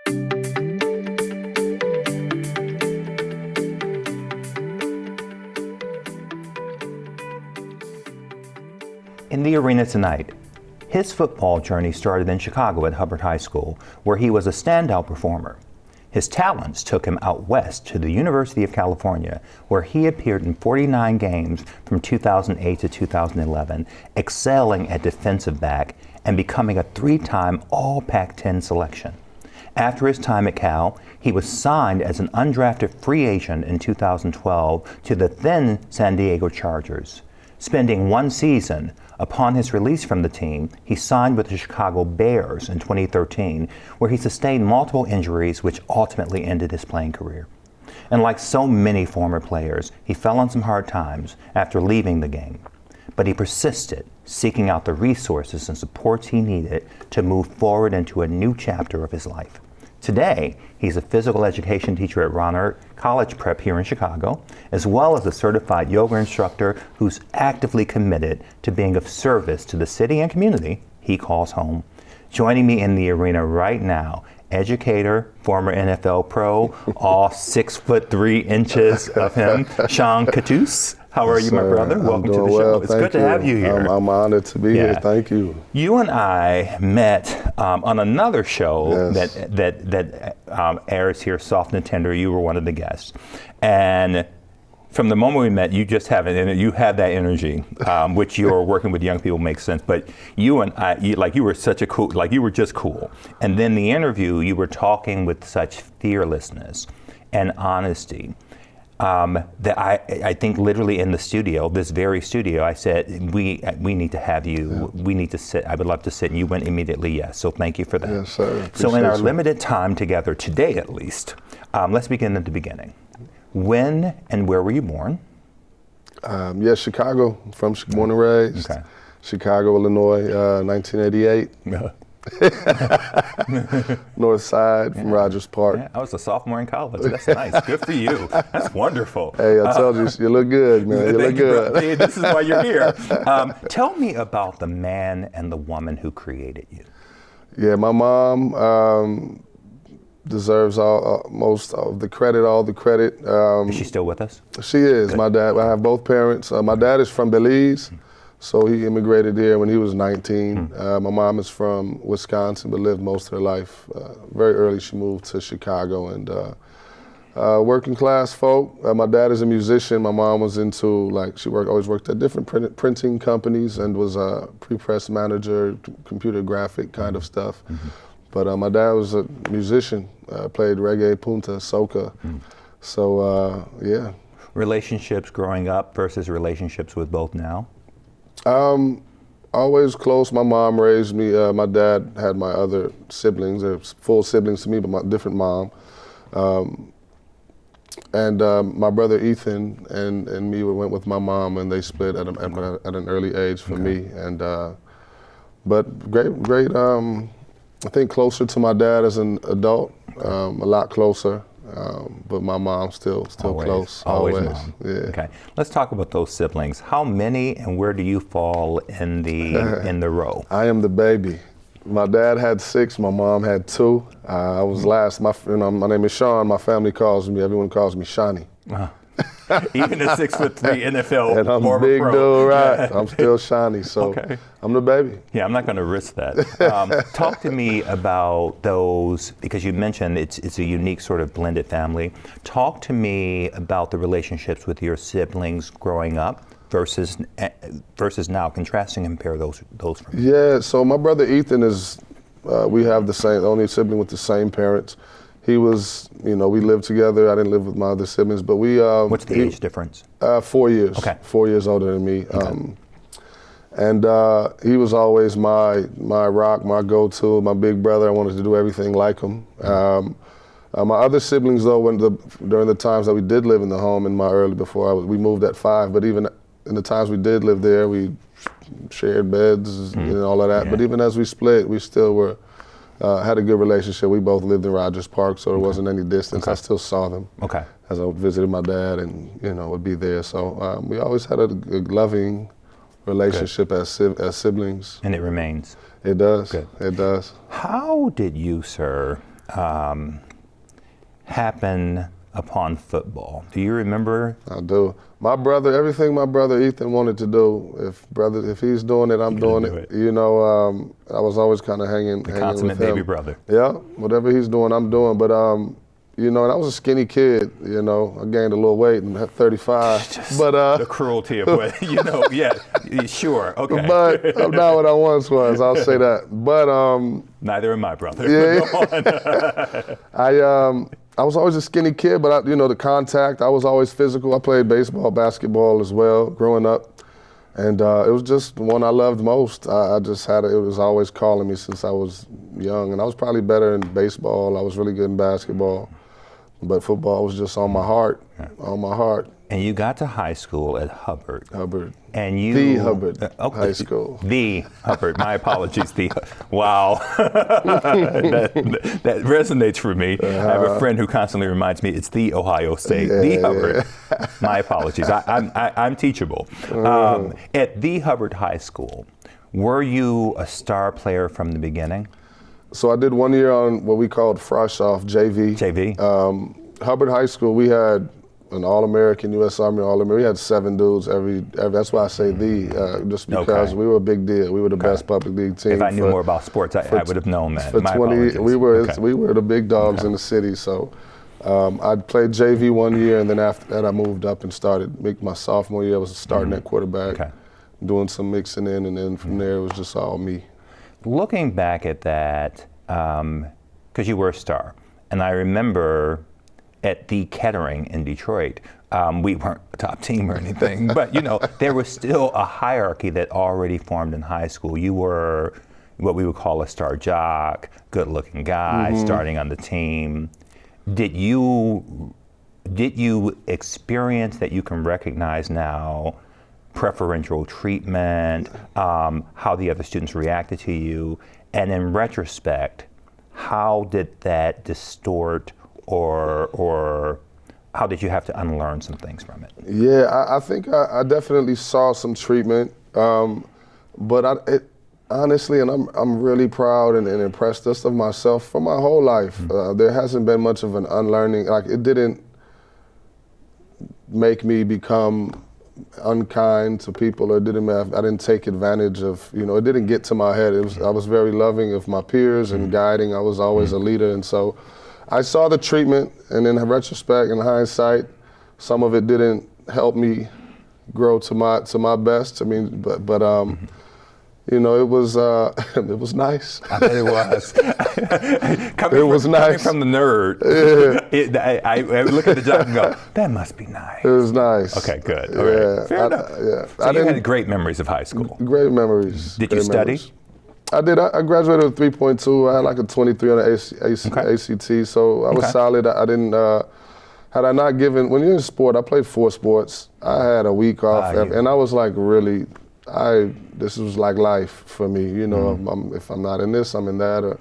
In the arena tonight, his football journey started in Chicago at Hubbard High School, where he was a standout performer. His talents took him out west to the University of California, where he appeared in 49 games from 2008 to 2011, excelling at defensive back and becoming a 3-time All-Pac-10 selection. After his time at Cal, he was signed as an undrafted free agent in 2012 to the then San Diego Chargers. Spending one season, upon his release from the team, he signed with the Chicago Bears in 2013, where he sustained multiple injuries which ultimately ended his playing career. And like so many former players, he fell on some hard times after leaving the game. But he persisted, seeking out the resources and supports he needed to move forward into a new chapter of his life. Today, he's a physical education teacher at Ronert College Prep here in Chicago, as well as a certified yoga instructor who's actively committed to being of service to the city and community he calls home. Joining me in the arena right now, educator, former NFL pro, all 6'3" of him, Sean Cattouse. How are you, my brother? Welcome to the show. It's good to have you here. I'm honored to be here. Thank you. You and I met on another show that airs here, Soft and Tender. You were one of the guests, and from the moment we met, you just have you had that energy, which you're working with young people makes sense. But you and I, you were such a cool, you were just cool. And then the interview, you were talking with such fearlessness and honesty. That I think literally in the studio, this very studio, I said, we need to have you, we need to sit, I would love to sit, and you went immediately yes, so thank you for that. Yes, sir. So in our limited time together, today at least, let's begin at the beginning. When and where were you born? Chicago, born and raised. Okay. Chicago, Illinois, 1988. North Side from Rogers Park. Yeah, I was a sophomore in college. That's nice. Good for you. That's wonderful. Hey, I told you, you look good, man. You look good. Hey, this is why you're here. Tell me about the man and the woman who created you. Yeah, my mom deserves most of the credit, all the credit. Is she still with us? She is. Good. My dad, I have both parents. My dad is from Belize. So he immigrated here when he was 19. My mom is from Wisconsin, but lived most of her life. Very early, she moved to Chicago, and working class folk. My dad is a musician. My mom was into, always worked at different printing companies and was a pre-press manager, computer graphic kind of stuff. But my dad was a musician, played reggae, punta, soca. So, yeah. Relationships growing up versus relationships with both now? Always close. My mom raised me. My dad had my other siblings. They're full siblings to me, but my different mom. And my brother Ethan and me went with my mom, and they split at an early age for me. And but great. I think closer to my dad as an adult, a lot closer. But my mom's still close. Always mom. Yeah. Okay. Let's talk about those siblings. How many and where do you fall in the row? I am the baby. My dad had 6. My mom had 2. I was last. My name is Sean. My family everyone calls me Shawnee. Even a 6'3" NFL, and I'm more big of a pro. Dude, right? I'm still Shawnee, so okay. I'm the baby. Yeah, I'm not going to risk that. Talk to me about those, because you mentioned it's a unique sort of blended family. Talk to me about the relationships with your siblings growing up versus now. Contrasting and compare those for me. Yeah. So my brother Ethan is. We have the only sibling with the same parents. He was, we lived together. I didn't live with my other siblings, but we. What's the age difference? 4 years. Okay. 4 years older than me. Okay. And he was always my rock, my go-to, my big brother. I wanted to do everything like him. My other siblings, though, during the times that we did live in the home we moved at 5, but even in the times we did live there, we shared beds and all of that. Yeah. But even as we split, we still were. Had a good relationship. We both lived in Rogers Park, so there wasn't any distance. Okay. I still saw them as I visited my dad and, would be there. So we always had a loving relationship as siblings. And it remains. It does. Good. It does. How did you, sir, happen upon football? Do you remember? I do. My brother, everything my brother Ethan wanted to do, if he's doing it, I'm doing it. You know, I was always kind of hanging with him. Consummate baby brother. Yeah, whatever he's doing, I'm doing. But you know, and I was a skinny kid. You know, I gained a little weight and at 35. Just but the cruelty of what you know. Yeah, sure, okay. But I'm not what I once was. I'll say that. But neither am I, brother. Yeah. I was always a skinny kid, but you know, the contact, I was always physical. I played baseball, basketball as well growing up. And it was just the one I loved most. I just had it was always calling me since I was young. And I was probably better in baseball. I was really good in basketball. But football was just on my heart, on my heart. And you got to high school at Hubbard. And The Hubbard High School. The Hubbard. My apologies. Wow. that resonates for me. I have a friend who constantly reminds me it's the Ohio State. The Hubbard. My apologies. I'm teachable. At the Hubbard High School, were you a star player from the beginning? So I did 1 year on what we called Fresh Off, JV. Hubbard High School, we had an All-American, U.S. Army All-American. We had 7 dudes every that's why I say just because we were a big deal. We were the best public league team. If I knew more about sports, I would have known that. For 20, we were the big dogs in the city. So I played JV 1 year, and then after that I moved up and started. My sophomore year I was starting at quarterback, doing some mixing in, and then from there it was just all me. Looking back at that, because you were a star, and I remember at the Kettering in Detroit, we weren't a top team or anything, but you know, there was still a hierarchy that already formed in high school. You were what we would call a star jock, good-looking guy, starting on the team. Did you experience that you can recognize now preferential treatment, how the other students reacted to you, and in retrospect, how did that distort or how did you have to unlearn some things from it? Yeah, I think I definitely saw some treatment, but honestly, and I'm really proud and impressed just of myself for my whole life. There hasn't been much of an unlearning. Like, it didn't make me become unkind to people, or I didn't take advantage of, you know, it didn't get to my head. I was very loving of my peers and guiding. I was always a leader, and so I saw the treatment, and in retrospect, in hindsight, some of it didn't help me grow to my best. I mean, but you know, it was nice. I bet it was. It was nice. Coming from the nerd, I look at the job and go, that must be nice. It was nice. Okay, good. All right. Fair enough. Yeah. So you had great memories of high school. Great memories. Did you study? Memories. I did. I graduated with 3.2. I had like a 23 on the ACT, so I was solid. I didn't. Had I not given, when you're in sport, I played 4 sports. I had a week off, and I was like really. This was like life for me, you know. If I'm not in this, I'm in that, or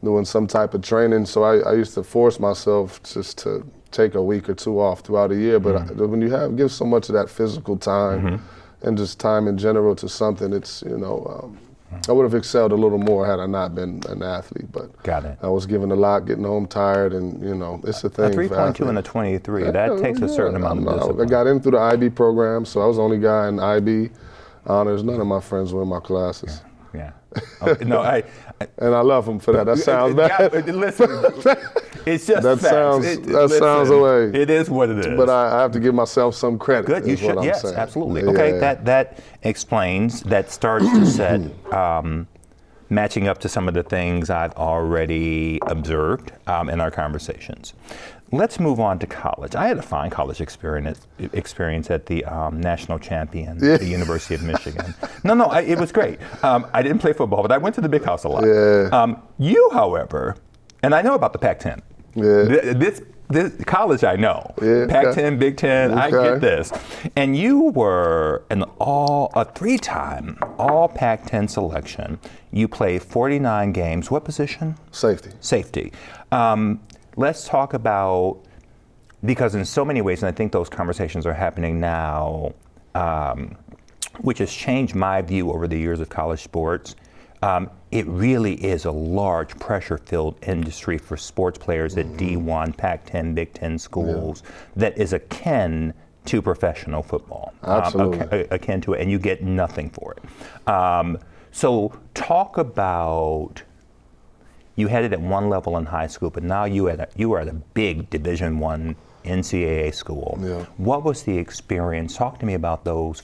doing some type of training. So I used to force myself just to take a week or 2 off throughout the year. But when you give so much of that physical time and just time in general to something, it's, you know, I would have excelled a little more had I not been an athlete. But got it. I was given a lot, getting home tired, and you know, it's a thing. A 3.2 and a 23, that takes a certain amount of discipline. I got in through the IB program, so I was the only guy in IB honors. None of my friends were in my classes. Yeah. No, and I love them for that. That sounds bad. Listen, it's just that facts. Sounds away. It is what it is. But I have to give myself some credit. Good, you should. Yes, saying. Absolutely. Yeah. Okay, that explains. That starts to set matching up to some of the things I've already observed in our conversations. Let's move on to college. I had a fine college experience at the national champion, the University of Michigan. No, it was great. I didn't play football, but I went to the big house a lot. Yeah. You, however, and I know about the Pac-10. Yeah. This college I know. Yeah, Pac-10, Big Ten, I get this. And you were a 3-time all Pac-10 selection. You played 49 games. What position? Safety. Let's talk about, because in so many ways, and I think those conversations are happening now, which has changed my view over the years of college sports. it really is a large pressure-filled industry for sports players at D1, Pac-10, Big Ten schools that is akin to professional football. Absolutely. Akin to it, and you get nothing for it. So talk about, you had it at one level in high school, but now you were at a big Division I NCAA school. Yeah. What was the experience? Talk to me about those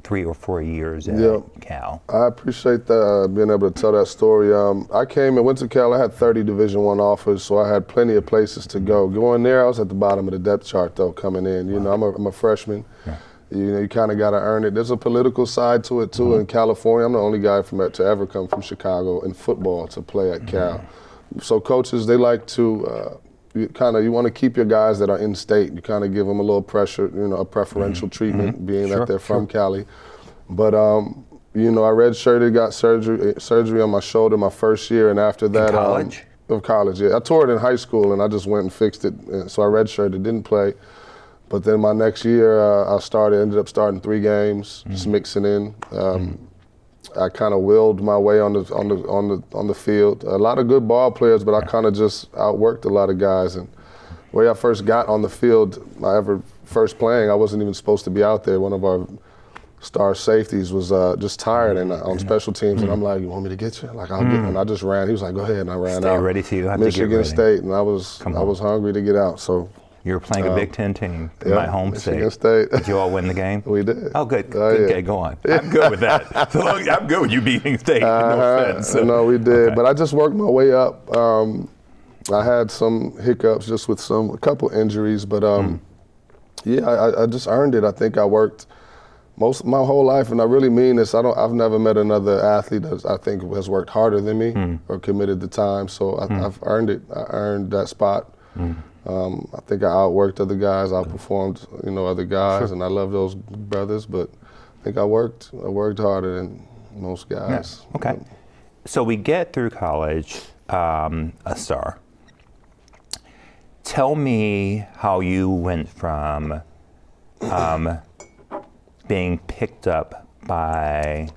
3 or 4 years at Cal. I appreciate that, being able to tell that story. I came and went to Cal. I had 30 Division I offers, so I had plenty of places to go. Going there, I was at the bottom of the depth chart, though, coming in. You know, I'm a freshman. Yeah. You know, you kind of got to earn it. There's a political side to it, too. In California, I'm the only guy to ever come from Chicago in football to play at Cal. So coaches, they like to you want to keep your guys that are in state. You kind of give them a little pressure, you know, a preferential treatment, being that they're from Cali. But you know, I redshirted, got surgery on my shoulder my first year, and after that, of college, yeah, I tore it in high school, and I just went and fixed it. So I redshirted, didn't play. But then my next year, I ended up starting 3 games, just mixing in. I kind of willed my way on the field. A lot of good ball players, but I kind of just outworked a lot of guys. And the way I first got on the field, first playing, I wasn't even supposed to be out there. One of our star safeties was just tired and on special teams, and I'm like, "You want me to get you?" Like, I'll get. And I just ran. He was like, "Go ahead," and I ran out. Stay ready till you have Michigan to get ready. State, and I was hungry to get out. So. You were playing a Big Ten team in my home Michigan state. Did you all win the game? We did. Oh, good. Okay, go on. I'm good with that. So I'm good with you beating state. No offense. No, we did. Okay. But I just worked my way up. I had some hiccups just with a couple injuries, but I just earned it. I think I worked my whole life, and I really mean this. I've never met another athlete that I think has worked harder than me or committed the time. So I've earned it. I earned that spot. I think I outworked other guys, outperformed, you know, other guys, and I love those brothers. But I think I worked harder than most guys. Yeah. Okay. So we get through college, a star. Tell me how you went from being picked up by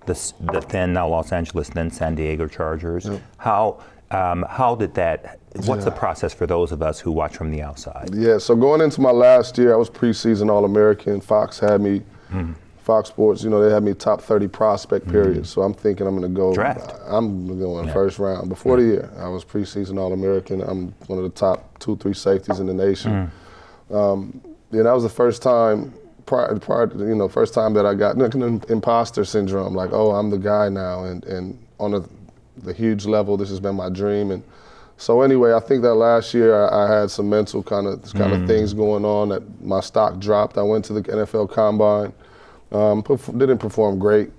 the then now Los Angeles, then San Diego Chargers. Yep. How did that? What's the process for those of us who watch from the outside? Yeah, so going into my last year, I was preseason All-American. Fox had me, Fox Sports, you know, they had me top 30 prospect period. So I'm thinking I'm going to go. Draft. I'm going first round. Before the year, I was preseason All-American. I'm one of the top 2-3 safeties in the nation. That was the first time, first time that I got imposter syndrome. Like, oh, I'm the guy now, and on the huge level, this has been my dream. And so anyway, I think that last year I had some mental kind of things going on, that my stock dropped. I went to the NFL Combine, didn't perform great,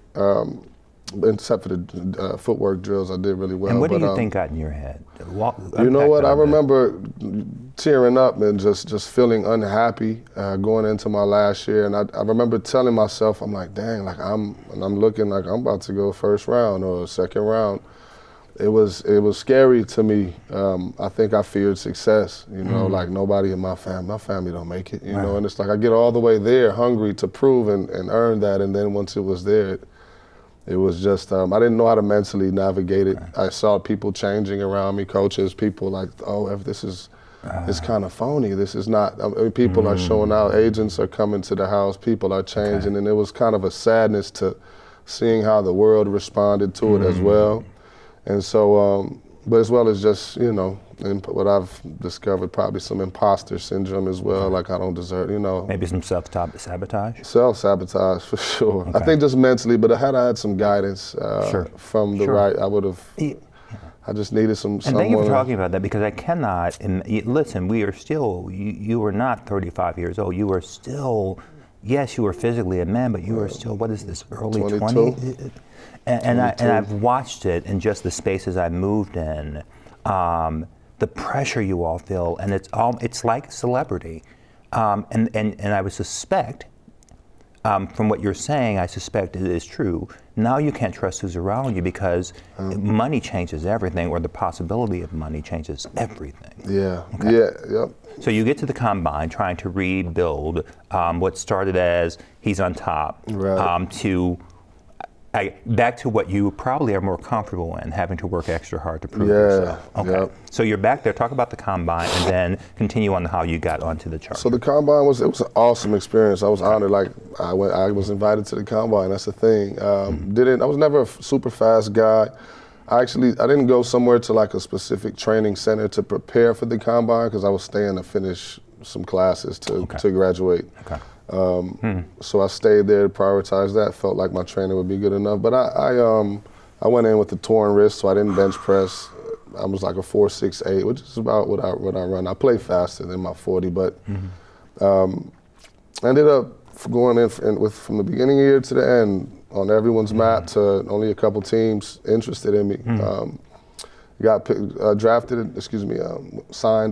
except for the footwork drills. I did really well. And what do you think got in your head? You know what? I remember tearing up and just feeling unhappy going into my last year. And I remember telling myself, I'm like, dang, like I'm looking like I'm about to go first round or second round. It was scary to me. I think I feared success, you know, like nobody in my family don't make it, you know, and it's like I get all the way there hungry to prove and earn that, and then once it was there, it was just, I didn't know how to mentally navigate it. I saw people changing around me, coaches, people like, oh, if this is, it's kind of phony, this is not, I mean, people are showing out, agents are coming to the house, people are changing, and it was kind of a sadness to seeing how the world responded to it as well. And so, but as well as just, you know, and what I've discovered, probably some imposter syndrome as well, like I don't deserve, you know. Maybe some self-sabotage? Self-sabotage, for sure. Okay. I think just mentally, but had I had some guidance from the right, I would have, I just needed someone. And thank you for talking about that, because I cannot, listen, we are still, you were not 35 years old, you were still, yes, you were physically a man, but you were still, what is this, early 20s? And I've watched it in just the spaces I've moved in, the pressure you all feel, and it's like celebrity, and I would suspect, from what you're saying, I suspect it is true. Now you can't trust who's around you, because money changes everything, or the possibility of money changes everything. Yeah. Okay. Yeah. Yep. So you get to the combine trying to rebuild what started as he's on top, to Back to what you probably are more comfortable in, having to work extra hard to prove yourself. Okay. Yep. So you're back there. Talk about the combine, and then continue on how you got onto the Chargers. So the combine was an awesome experience. I was honored. Like I was invited to the combine. That's the thing. I was never a super fast guy. I didn't go somewhere to like a specific training center to prepare for the combine because I was staying to finish some classes to graduate. Okay. So I stayed there to prioritize that. Felt like my training would be good enough. But I went in with a torn wrist, so I didn't bench press. I was like a 4.68, which is about what I run. I play faster than my 40, but ended up going in from the beginning of the year to the end on everyone's map to only a couple teams interested in me. Got signed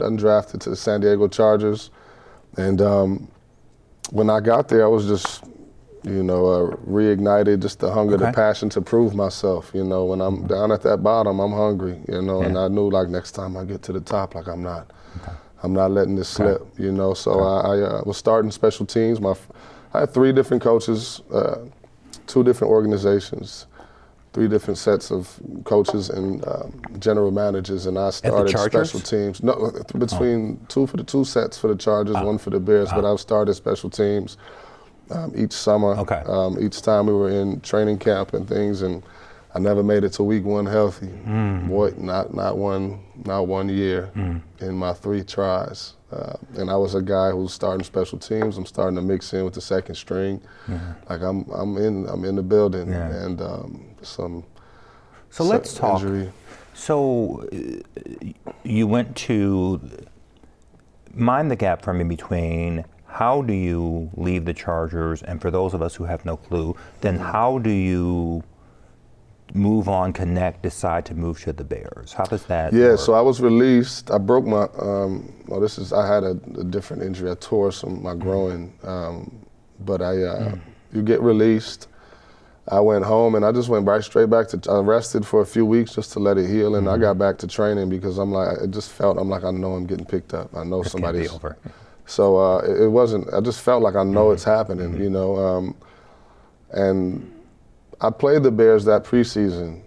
undrafted to the San Diego Chargers, and when I got there, I was just, reignited, just the hunger, the passion to prove myself. When I'm down at that bottom, I'm hungry. And I knew like next time I get to the top, like I'm not letting this slip. So I was starting special teams. I had 3 different coaches, 2 different organizations, 3 different sets of coaches and general managers, and I started special teams. No, between 2 for the 2 sets for the Chargers, 1 for the Bears. But I started special teams each summer. Each time we were in training camp and things, and I never made it to week 1 healthy. Boy, not one year in my 3 tries. And I was a guy who's starting special teams. I'm starting to mix in with the second string. Like I'm in the building, and So let's talk. Injury. So you went to mind the gap for me between how do you leave the Chargers, and for those of us who have no clue, then how do you move on, connect, decide to move to the Bears? How does that work? So I was released. I broke my, I had a different injury. I tore my groin, but you get released. I went home and I just went straight back to, I rested for a few weeks just to let it heal, and I got back to training because I know I'm getting picked up. I know somebody's over. So it wasn't, I just felt like I know it's happening, and I played the Bears that preseason,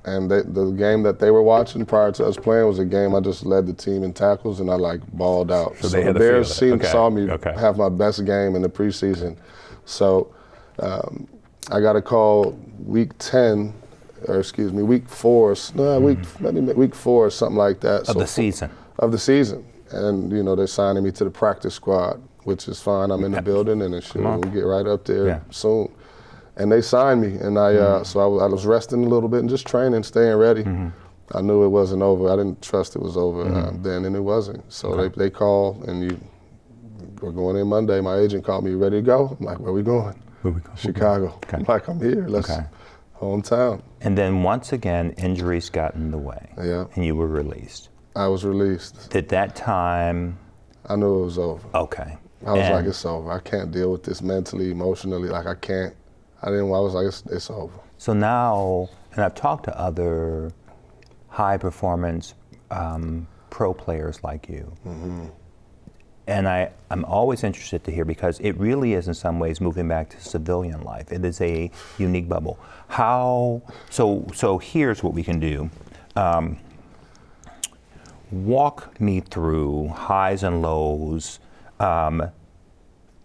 and the game that they were watching prior to us playing was a game I just led the team in tackles, and I balled out. So the Bears saw me have my best game in the preseason. So I got a call week 4, week 4 or something like that. Of the season. Of the season. And, they're signing me to the practice squad, which is fine. I'm in the building, and we'll get right up there soon. And they signed me, and I was resting a little bit and just training, staying ready. I knew it wasn't over. I didn't trust it was over then, and it wasn't. So they called, and we're going in Monday. My agent called me, "You ready to go?" I'm like, "Where we going?" Where we going? Chicago. I'm like, "I'm here. Let's hometown." And then once again, injuries got in the way. Yeah. And you were released. I was released. At that time, I knew it was over. Okay. I was like, it's over. I can't deal with this mentally, emotionally. Like I can't. I was like, it's over. So now, and I've talked to other high performance pro players like you. And I'm always interested to hear, because it really is in some ways moving back to civilian life. It is a unique bubble. So here's what we can do. Walk me through highs and lows from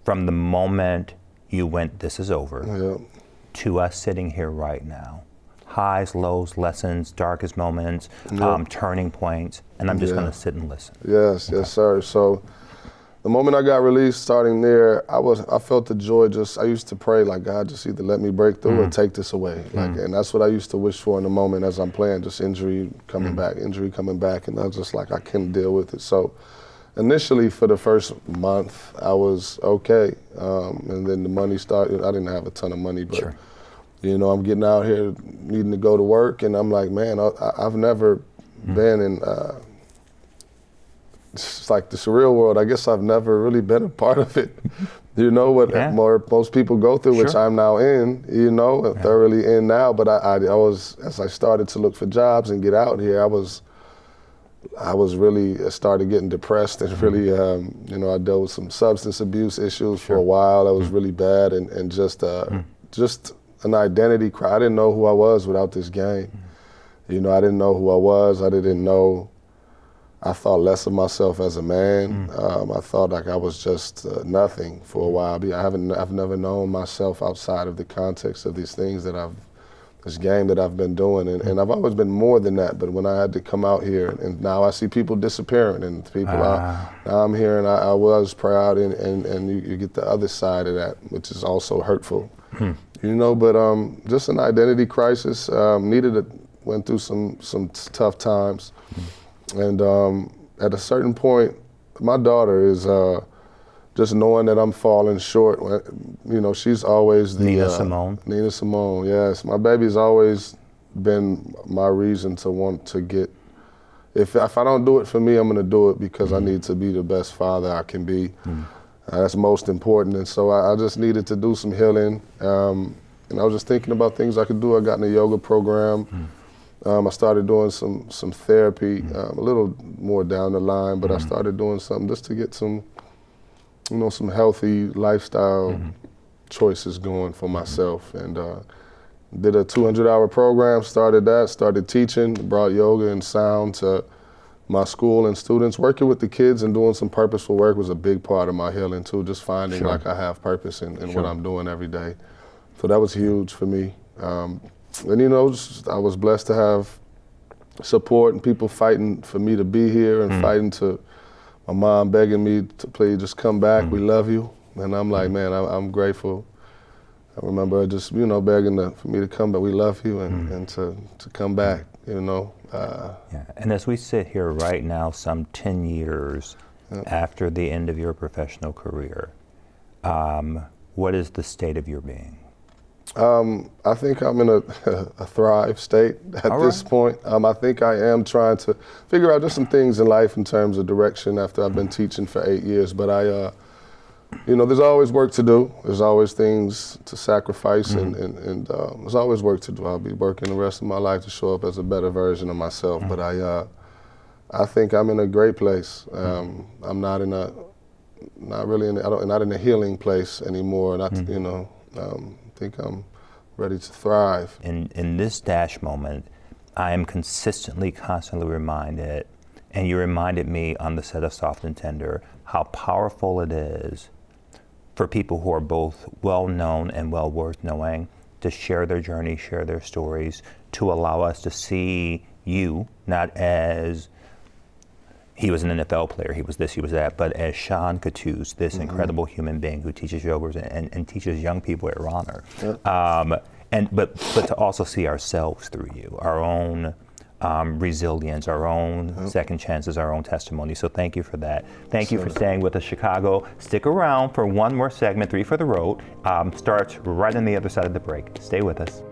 the moment you went, this is over, to us sitting here right now. Highs, lows, lessons, darkest moments, turning points, and I'm just going to sit and listen. Yes, sir. So the moment I got released, starting there, I felt the joy. I used to pray, like, God, just either let me break through or take this away. And that's what I used to wish for in the moment as I'm playing, just injury coming back, and I was just like, I couldn't deal with it. So initially, for the first month, I was okay, and then the money started. I didn't have a ton of money, but I'm getting out here needing to go to work, and I'm like, man, I've never been in. It's like the surreal world. I guess I've never really been a part of it. What most people go through, which I'm now in. Thoroughly in now. But I was, as I started to look for jobs and get out here, I started getting depressed and really, I dealt with some substance abuse issues for a while. That was really bad, and just an identity crisis. I didn't know who I was without this game. You know, I didn't know who I was. I thought less of myself as a man. I thought like I was just nothing for a while. I've never known myself outside of the context of these things this game that I've been doing, and I've always been more than that. But when I had to come out here, and now I see people disappearing, and now I'm here, and I was proud, and you get the other side of that, which is also hurtful. You know, but just an identity crisis. Went through some tough times, and at a certain point, my daughter is just knowing that I'm falling short. You know, she's always the Nina Simone. Nina Simone, yes. My baby's always been my reason to want to get. If I don't do it for me, I'm gonna do it because I need to be the best father I can be. That's most important, and so I just needed to do some healing. And I was just thinking about things I could do. I got in a yoga program. I started doing some therapy, a little more down the line, but I started doing something just to get some healthy lifestyle choices going for myself. And did a 200-hour program, started teaching, brought yoga and sound to my school and students. Working with the kids and doing some purposeful work was a big part of my healing too, just finding like I have purpose in what I'm doing every day. So that was huge for me. And you know, I was blessed to have support and people fighting for me to be here and fighting to my mom begging me to please just come back. We love you. And I'm like, man, I'm grateful. I remember her just, you know, begging for me to come back. We love you and to come back, you know. And as we sit here right now, some 10 years after the end of your professional career, what is the state of your being? I think I'm in a thrive state at this point. I think I am trying to figure out just some things in life in terms of direction after I've been teaching for 8 years. But you know, there's always work to do. There's always things to sacrifice, and there's always work to do. I'll be working the rest of my life to show up as a better version of myself. But I think I'm in a great place. I'm not in a healing place anymore. You know. I think I'm ready to thrive. In this dash moment, I am constantly reminded, and you reminded me on the set of Soft and Tender, how powerful it is for people who are both well-known and well worth knowing to share their journey, share their stories, to allow us to see you, not as he was an NFL player, he was this, he was that, but as Sean Cattouse, this incredible human being who teaches yoga and teaches young people at Ronner. But to also see ourselves through you, our own resilience, our own second chances, our own testimony. So thank you for that. Thank you for staying with us, Chicago. Stick around for one more segment, 3 for the Road. Starts right on the other side of the break. Stay with us.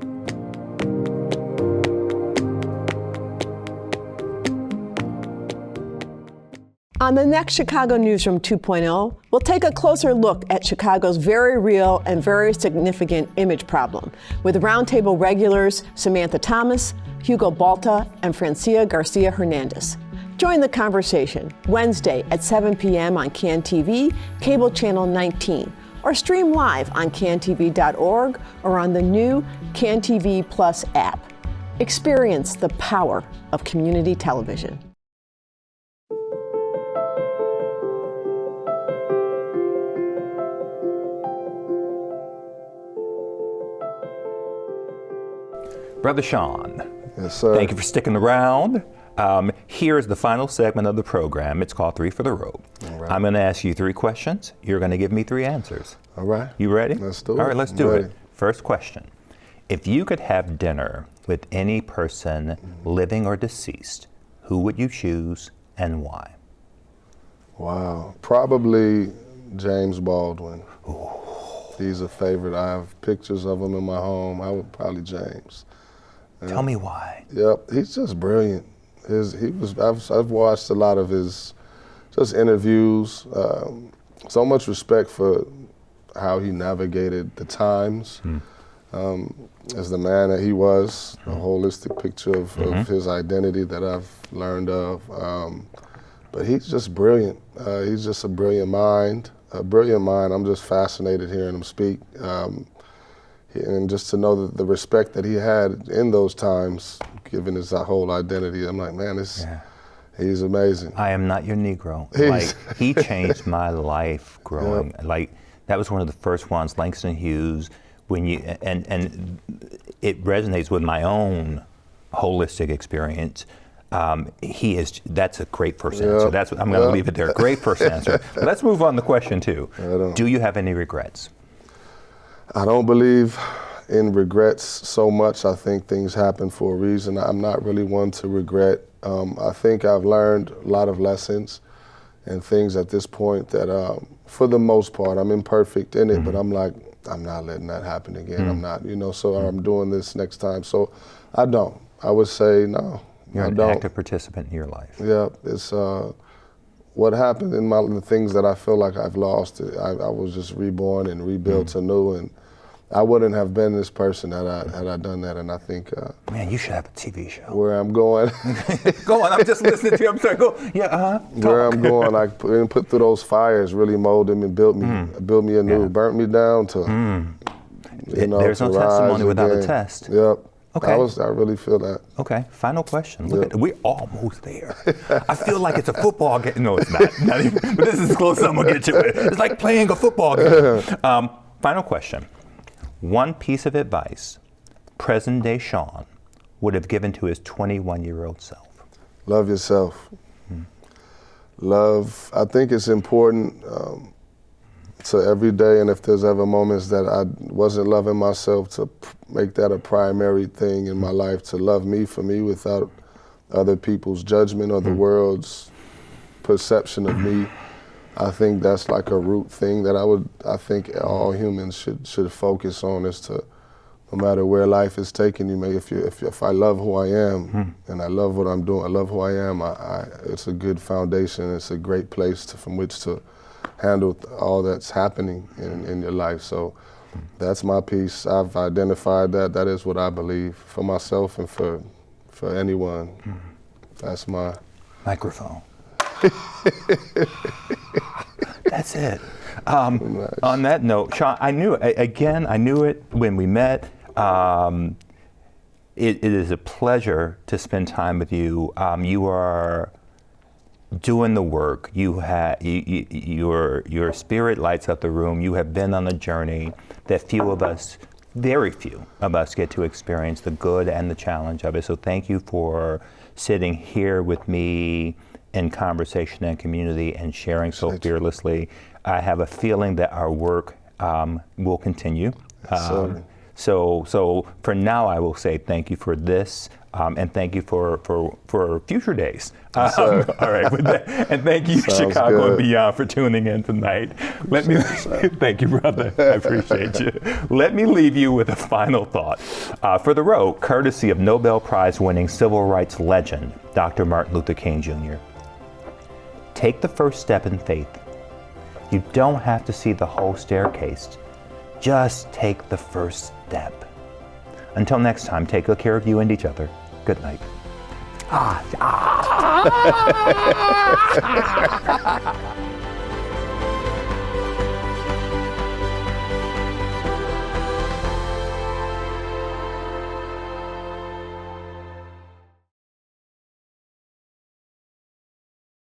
On the next Chicago Newsroom 2.0, we'll take a closer look at Chicago's very real and very significant image problem with Roundtable regulars Samantha Thomas, Hugo Balta, and Francia Garcia Hernandez. Join the conversation Wednesday at 7 p.m. on CAN TV, cable channel 19, or stream live on cantv.org or on the new CAN TV Plus app. Experience the power of community television. Brother Sean, yes, sir. Thank you for sticking around. Here's the final segment of the program. It's called 3 for the Road. Right. I'm going to ask you 3 questions. You're going to give me 3 answers. All right. You ready? Let's do it. All right, let's do it. First question. If you could have dinner with any person, living or deceased, who would you choose and why? Wow. Probably James Baldwin. Ooh. He's a favorite. I have pictures of him in my home. I would probably James. Tell me why. Yep, he's just brilliant. I've watched a lot of his just interviews. So much respect for how he navigated the times as the man that he was. A holistic picture of his identity that I've learned of. But he's just brilliant. He's just a brilliant mind. I'm just fascinated hearing him speak. and just to know the respect that he had in those times, given his whole identity, I'm like, man, he's amazing. I am not your Negro. Like, he changed my life growing. Yep. Like, that was one of the first ones, Langston Hughes. When you and it resonates with my own holistic experience. That's a great first answer. That's what I'm going to leave it there. Great first answer. But let's move on to question 2. Do you have any regrets? I don't believe in regrets so much. I think things happen for a reason. I'm not really one to regret. I think I've learned a lot of lessons and things at this point that, for the most part, I'm imperfect in it, but I'm like, I'm not letting that happen again. I'm not, so I'm doing this next time. So I don't. I would say no. You're an active participant in your life. Yeah, it's what happened in the things that I feel like I've lost. I was just reborn and rebuilt anew, and I wouldn't have been this person had I done that. And I think, man, you should have a TV show. Where I'm going. Go on. I'm just listening to you. I'm sorry. Go. Yeah. Where I'm going, I put through those fires, really molded me, built me anew, burnt me down to. There's no testimony without a test. Yep. Okay. I really feel that. Okay, final question. Look at we're almost there. I feel like it's a football game. No, it's not. Not even, but this is as close as I'm gonna get to it. It's like playing a football game. Final question. One piece of advice present-day Sean would have given to his 21-year-old self. Love yourself. Love. I think it's important to every day, and if there's ever moments that I wasn't loving myself, to make that a primary thing in my life, to love me for me without other people's judgment or the world's perception of me. I think that's like a root thing that I think all humans should focus on, is to, no matter where life is taking you, if I love who I am and I love what I'm doing, I love who I am, it's a good foundation, it's a great place from which to handle all that's happening in your life. So that's my piece. I've identified that. That is what I believe for myself and for anyone. That's my microphone. That's it. Nice. On that note, Sean, I knew it when we met. It is a pleasure to spend time with you. You are doing the work. Your spirit lights up the room. You have been on a journey that very few of us get to experience the good and the challenge of it. So thank you for sitting here with me in conversation and community and sharing so fearlessly. I have a feeling that our work will continue. So for now, I will say thank you for this, and thank you for future days. All right, with that, and thank you, Chicago and beyond, for tuning in tonight. Thank you, brother. I appreciate you. Let me leave you with a final thought. For the road, courtesy of Nobel Prize-winning civil rights legend, Dr. Martin Luther King Jr. Take the first step in faith. You don't have to see the whole staircase. Just take the first step. Until next time, take good care of you and each other. Good night.